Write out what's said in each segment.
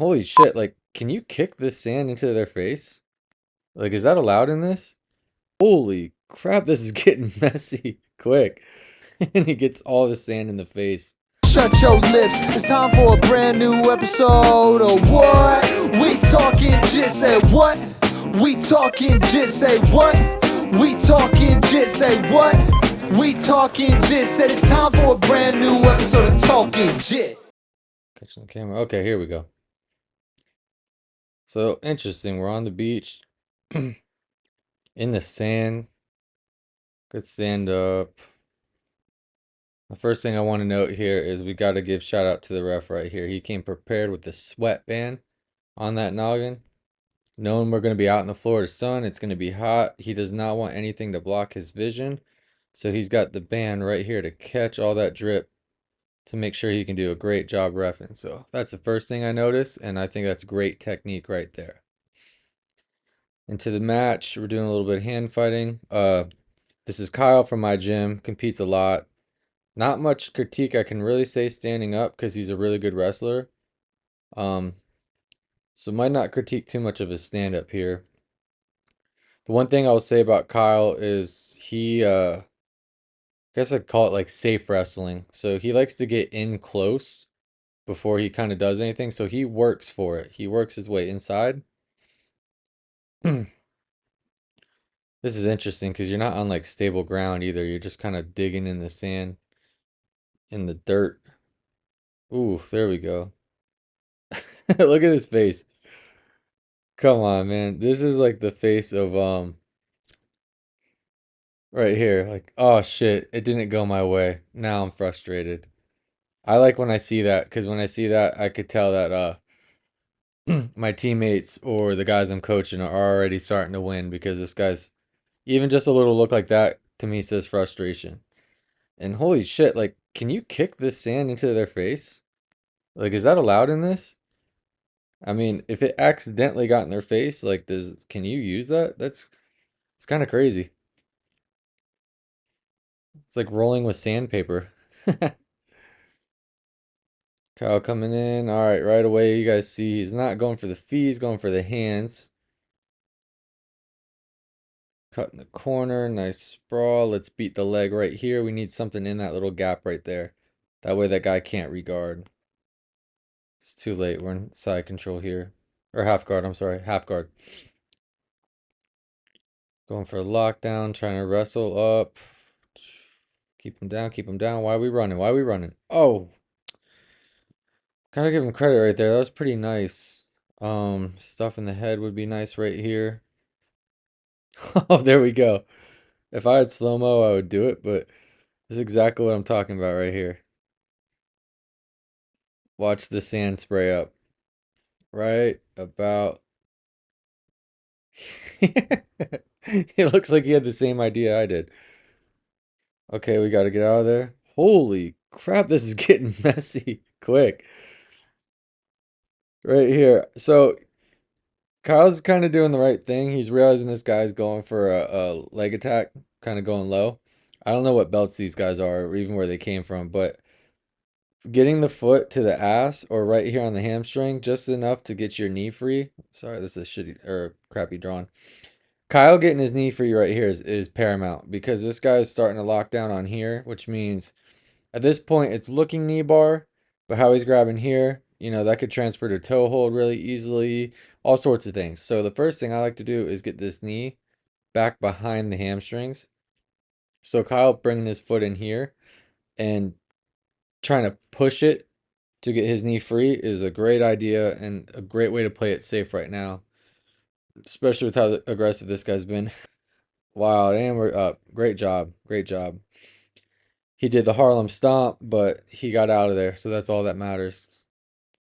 Holy shit, like, can you kick this sand into their face? Like, is that allowed in this? Holy crap, this is getting messy quick. And he gets all the sand in the face. Shut your lips, it's time for a brand new episode of what? We talking jit, say what? We talking jit, say what? We talking jit, say what? We talking jit, said it's time for a brand new episode of Talking Jit. Catching the camera. Okay, here we go. So interesting, we're on the beach in the sand. Good stand up. The first thing I want to note here is we got to give shout out to the ref right here. He came prepared with the sweatband on that noggin. Knowing we're going to be out in the Florida sun, it's going to be hot. He does not want anything to block his vision. So he's got the band right here to catch all that drip to make sure he can do a great job reffing. So that's the first thing I noticed, and I think that's great technique right there. Into the match, we're doing a little bit of hand fighting. This is Kyle from my gym, competes a lot. Not much critique I can really say standing up because he's a really good wrestler. So might not critique too much of his stand up here. The one thing I will say about Kyle is he I guess I'd call it like safe wrestling. So he likes to get in close before he kind of does anything. So he works for it. He works his way inside. This is interesting because you're not on like stable ground either. You're just kind of digging in the sand, in the dirt. Ooh, there we go. Look at his face. Come on, man. This is like the face of right here. Like, oh shit, it didn't go my way. Now I'm frustrated. I like when I see that because when I see that, I could tell that my teammates or the guys I'm coaching are already starting to win because this guy's even just a little look like that to me says frustration. And holy shit, like, can you kick this sand into their face? Like, is that allowed in this? I mean, if it accidentally got in their face, like, can you use that? It's kind of crazy. It's like rolling with sandpaper. Kyle coming in. All right, right away, you guys see he's not going for the feet, he's going for the hands. Cut in the corner, nice sprawl. Let's beat the leg right here. We need something in that little gap right there. That way that guy can't regard. It's too late. We're in side control here. Or half guard, I'm sorry. Half guard. Going for a lockdown, trying to wrestle up. Keep him down, keep him down. Why are we running? Why are we running? Oh, gotta give him credit right there. That was pretty nice. Stuff in the head would be nice right here. Oh, there we go. If I had slow-mo, I would do it, but this is exactly what I'm talking about right here. Watch the sand spray up. Right about. It looks like he had the same idea I did. Okay, we got to get out of there. Holy crap, this is getting messy quick. Right here. So Kyle's kind of doing the right thing. He's realizing this guy's going for a leg attack, kind of going low. I don't know what belts these guys are or even where they came from, but getting the foot to the ass or right here on the hamstring, just enough to get your knee free. Sorry, this is shitty or crappy drawn. Kyle getting his knee free right here is paramount because this guy is starting to lock down on here, which means at this point it's looking knee bar, but how he's grabbing here, that could transfer to toe hold really easily, all sorts of things. So the first thing I like to do is get this knee back behind the hamstrings. So Kyle bringing his foot in here and trying to push it to get his knee free is a great idea and a great way to play it safe right now, especially with how aggressive this guy's been. Wow, and we're up. Great job. Great job. He did the Harlem Stomp, but he got out of there, so that's all that matters.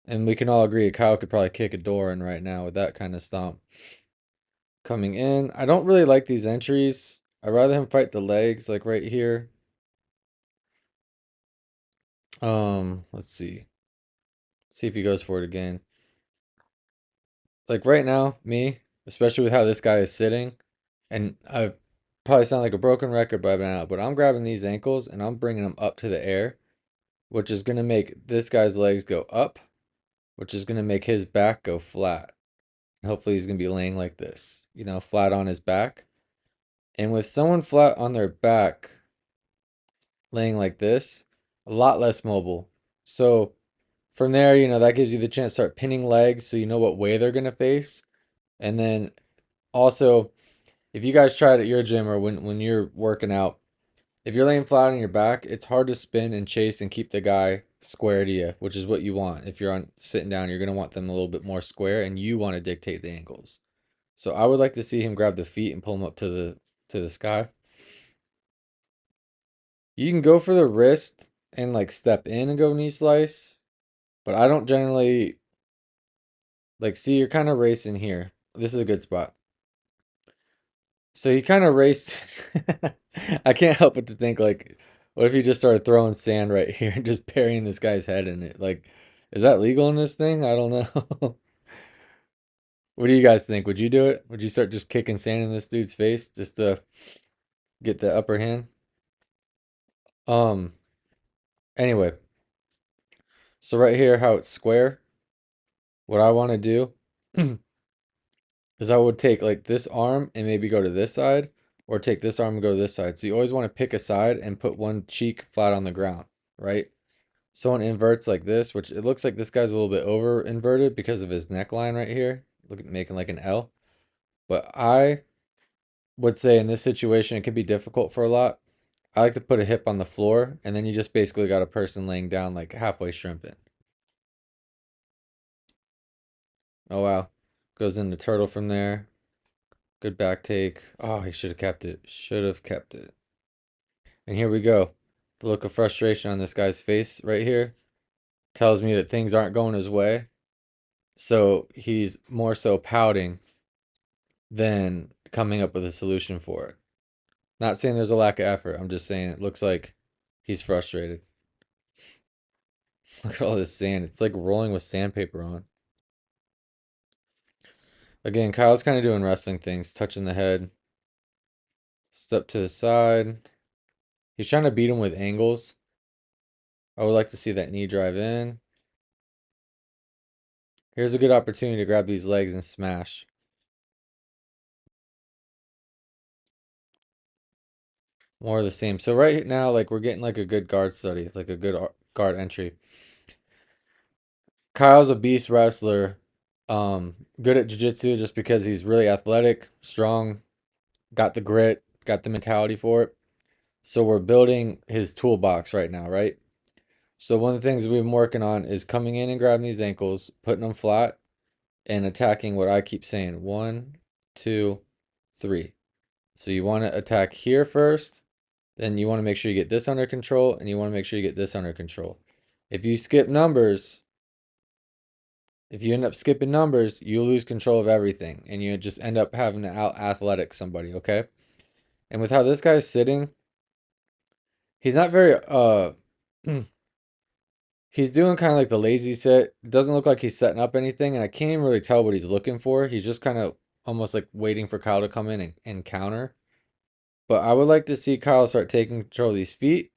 And we can all agree Kyle could probably kick a door in right now with that kind of stomp. Coming in. I don't really like these entries. I'd rather him fight the legs, like right here. Let's see. See if he goes for it again. Like right now, me, especially with how this guy is sitting, and I probably sound like a broken record by now, but I'm grabbing these ankles and I'm bringing them up to the air, which is going to make this guy's legs go up which is going to make his back go flat. Hopefully he's going to be laying like this, you know, flat on his back. And with someone flat on their back, laying like this, a lot less mobile. So from there, you know, that gives you the chance to start pinning legs so you know what way they're going to face. And then also, if you guys try it at your gym or when you're working out, if you're laying flat on your back, it's hard to spin and chase and keep the guy square to you, which is what you want. If you're on sitting down, you're going to want them a little bit more square and you want to dictate the angles. So I would like to see him grab the feet and pull him up to the sky. You can go for the wrist and like step in and go knee slice, but I don't generally like see you're kind of racing here. This is a good spot. So he kind of raced. I can't help but to think like, what if he just started throwing sand right here and just burying this guy's head in it? Like, is that legal in this thing? I don't know. What do you guys think? Would you do it? Would you start just kicking sand in this dude's face just to get the upper hand? Um, anyway, so right here, how it's square, what I want to do is I would take like this arm and maybe go to this side, or take this arm and go to this side. So you always want to pick a side and put one cheek flat on the ground, right? Someone inverts like this, which it looks like this guy's a little bit over inverted because of his neckline right here. Look at making like an L. But I would say in this situation, it could be difficult for a lot. I like to put a hip on the floor, and then you just basically got a person laying down like halfway shrimping. Oh, wow. Goes into turtle from there. Good back take. Oh, he should have kept it. Should have kept it. And here we go. The look of frustration on this guy's face right here tells me that things aren't going his way. So he's more so pouting than coming up with a solution for it. Not saying there's a lack of effort. I'm just saying it looks like he's frustrated. Look at all this sand. It's like rolling with sandpaper on. Again, Kyle's kind of doing wrestling things, touching the head. Step to the side. He's trying to beat him with angles. I would like to see that knee drive in. Here's a good opportunity to grab these legs and smash. More of the same. So right now, like we're getting like a good guard study. It's like a good guard entry. Kyle's a beast wrestler. Good at jiu-jitsu just because he's really athletic, strong, got the grit, got the mentality for it. So we're building his toolbox right now, right? So one of the things we've been working on is coming in and grabbing these ankles, putting them flat, and attacking what I keep saying. 1, 2, 3. So you want to attack here first, then you want to make sure you get this under control, and you want to make sure you get this under control. If you skip numbers, if you end up skipping numbers, you lose control of everything, and you just end up having to out athletic somebody, okay? And with how this guy's sitting, he's not very he's doing kind of like the lazy sit. It doesn't look like he's setting up anything, and I can't even really tell what he's looking for. He's just kind of almost like waiting for Kyle to come in and counter. But I would like to see Kyle start taking control of these feet,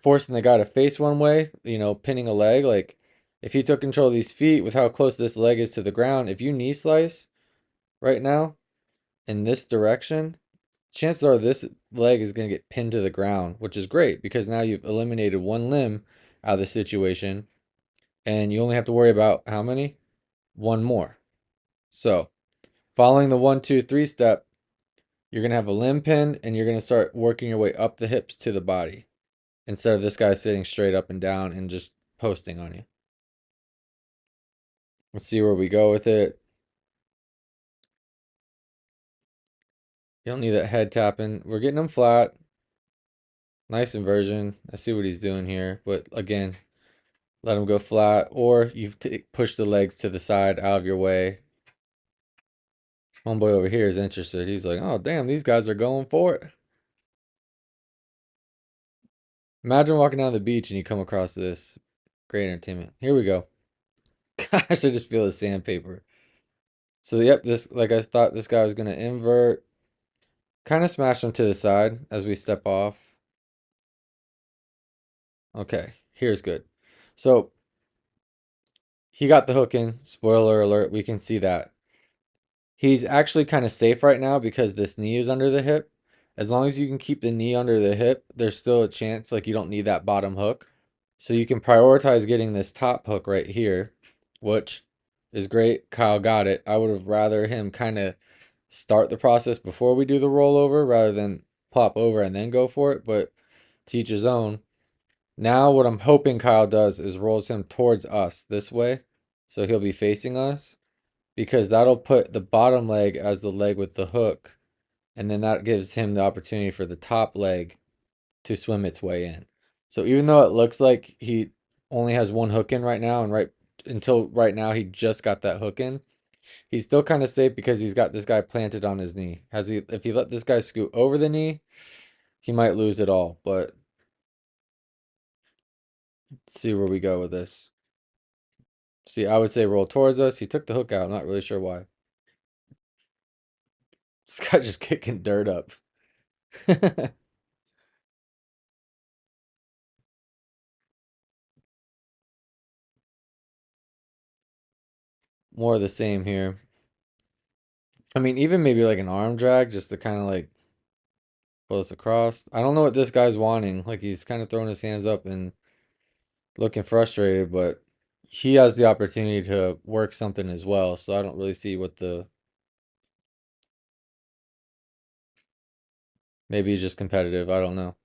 forcing the guy to face one way, you know, pinning a leg. Like if he took control of these feet with how close this leg is to the ground, if you knee slice right now in this direction, chances are this leg is going to get pinned to the ground, which is great because now you've eliminated one limb out of the situation and you only have to worry about how many? One more. So, following the 1, 2, 3 step, you're going to have a limb pin and you're going to start working your way up the hips to the body instead of this guy sitting straight up and down and just posting on you. Let's see where we go with it. You don't need that head tapping. We're getting him flat. Nice inversion. I see what he's doing here. But again, let him go flat. Or you push the legs to the side out of your way. Homeboy over here is interested. He's like, oh, damn, these guys are going for it. Imagine walking down the beach and you come across this. Great entertainment. Here we go. Gosh, I just feel the sandpaper. So, yep, this, like I thought this guy was going to invert. Kind of smash him to the side as we step off. Okay, here's good. So, he got the hook in. Spoiler alert, we can see that. He's actually kind of safe right now because this knee is under the hip. As long as you can keep the knee under the hip, there's still a chance, like you don't need that bottom hook. So you can prioritize getting this top hook right here, which is great. Kyle got it. I would have rather him kind of start the process before we do the rollover rather than plop over and then go for it, but to each his own. Now what I'm hoping Kyle does is rolls him towards us this way. So he'll be facing us because that'll put the bottom leg as the leg with the hook, and then that gives him the opportunity for the top leg to swim its way in. So even though it looks like he only has one hook in right now, and right until right now he just got that hook in, he's still kind of safe because he's got this guy planted on his knee. Has he? If he let this guy scoot over the knee, he might lose it all. But let's see where we go with this. See, I would say roll towards us. He took the hook out. I'm not really sure why. This guy just kicking dirt up. More of the same here. I mean, even maybe like an arm drag just to kind of like pull us across. I don't know what this guy's wanting. Like he's kind of throwing his hands up and looking frustrated, but he has the opportunity to work something as well. So I don't really see what the maybe he's just competitive. I don't know.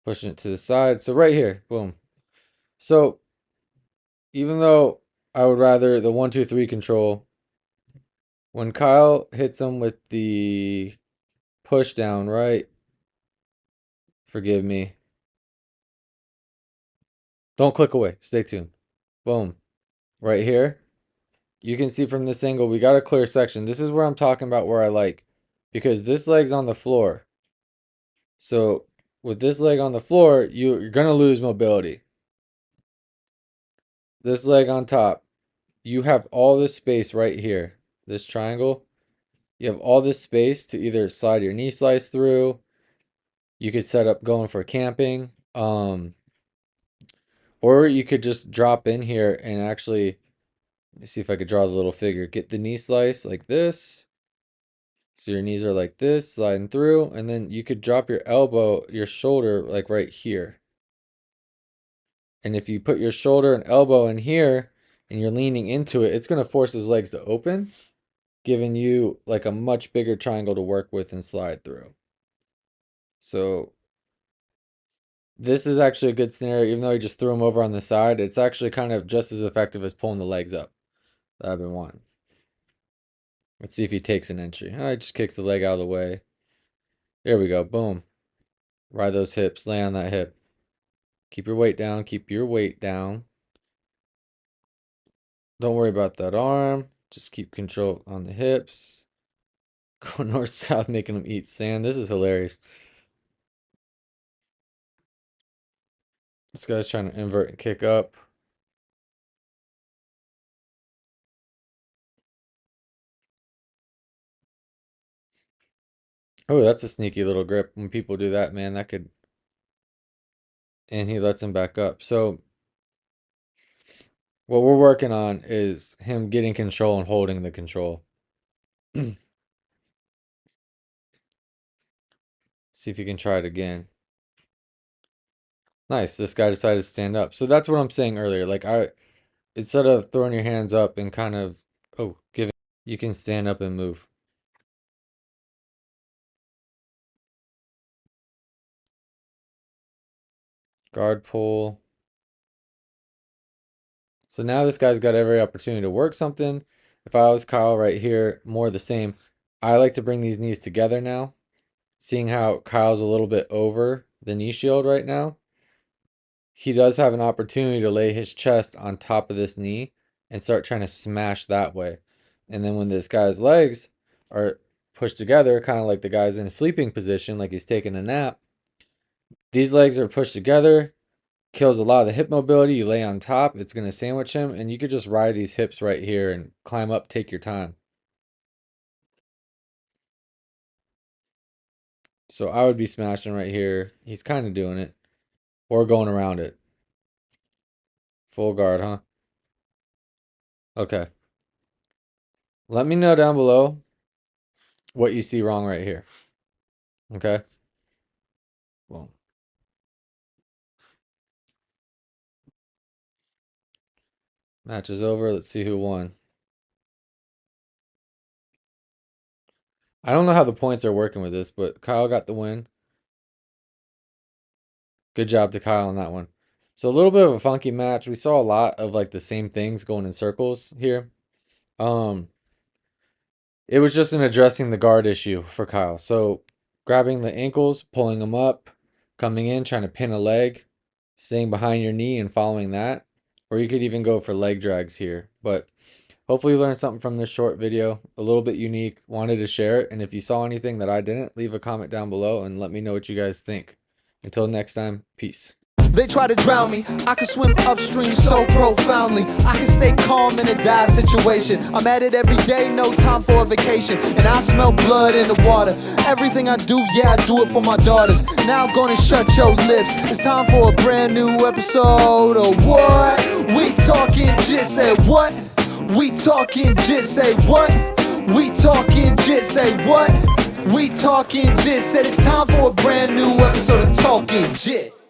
Pushing it to the side. So right here, boom. So even though I would rather the 1-2-3 control, when Kyle hits him with the push down, right? Forgive me. Don't click away. Stay tuned. Boom. Right here. You can see from this angle, we got a clear section. This is where I'm talking about where I like, because this leg's on the floor. So with this leg on the floor, you're going to lose mobility. This leg on top, you have all this space right here. This triangle, you have all this space to either slide your knee slice through. You could set up going for camping. Or you could just drop in here and actually, let me see if I could draw the little figure. Get the knee slice like this. So your knees are like this, sliding through, and then you could drop your elbow, your shoulder, like right here. And if you put your shoulder and elbow in here and you're leaning into it, it's going to force his legs to open, giving you like a much bigger triangle to work with and slide through. So this is actually a good scenario, even though he just threw him over on the side. It's actually kind of just as effective as pulling the legs up that I've been wanting. Let's see if he takes an entry. Oh, he just kicks the leg out of the way. There we go. Boom. Ride those hips. Lay on that hip. Keep your weight down. Keep your weight down. Don't worry about that arm. Just keep control on the hips. Go north south, making them eat sand. This is hilarious. This guy's trying to invert and kick up. Oh, that's a sneaky little grip. When people do that, man, that could. And he lets him back up. So what we're working on is him getting control and holding the control. See if you can try it again. Nice. This guy decided to stand up. So that's what I'm saying earlier. Like instead of throwing your hands up and kind of giving, you can stand up and move. Guard pull. So now this guy's got every opportunity to work something. If I was Kyle right here, more the same. I like to bring these knees together now. Seeing how Kyle's a little bit over the knee shield right now, he does have an opportunity to lay his chest on top of this knee and start trying to smash that way. And then when this guy's legs are pushed together, kind of like the guy's in a sleeping position, like he's taking a nap, these legs are pushed together, kills a lot of the hip mobility. You lay on top, it's going to sandwich him, and you could just ride these hips right here and climb up, take your time. So I would be smashing right here. He's kind of doing it, or going around it. Full guard, huh? Okay. Let me know down below what you see wrong right here. Okay. Well, match is over. Let's see who won. I don't know how the points are working with this, but Kyle got the win. Good job to Kyle on that one. So a little bit of a funky match. We saw a lot of like the same things going in circles here. Um, it was just in addressing the guard issue for Kyle. So grabbing the ankles, pulling them up, coming in, trying to pin a leg, staying behind your knee and following that. Or you could even go for leg drags here. But hopefully you learned something from this short video. A little bit unique. Wanted to share it. And if you saw anything that I didn't, leave a comment down below and let me know what you guys think. Until next time, peace. They try to drown me, I can swim upstream so profoundly. I can stay calm in a dire situation. I'm at it every day, no time for a vacation. And I smell blood in the water. Everything I do, yeah, I do it for my daughters. Now I'm gonna shut your lips. It's time for a brand new episode of What? We Talking Jit, say what? We talking jit, say what? We talking jit, say what? We talking jit, said it's time for a brand new episode of Talking Jit.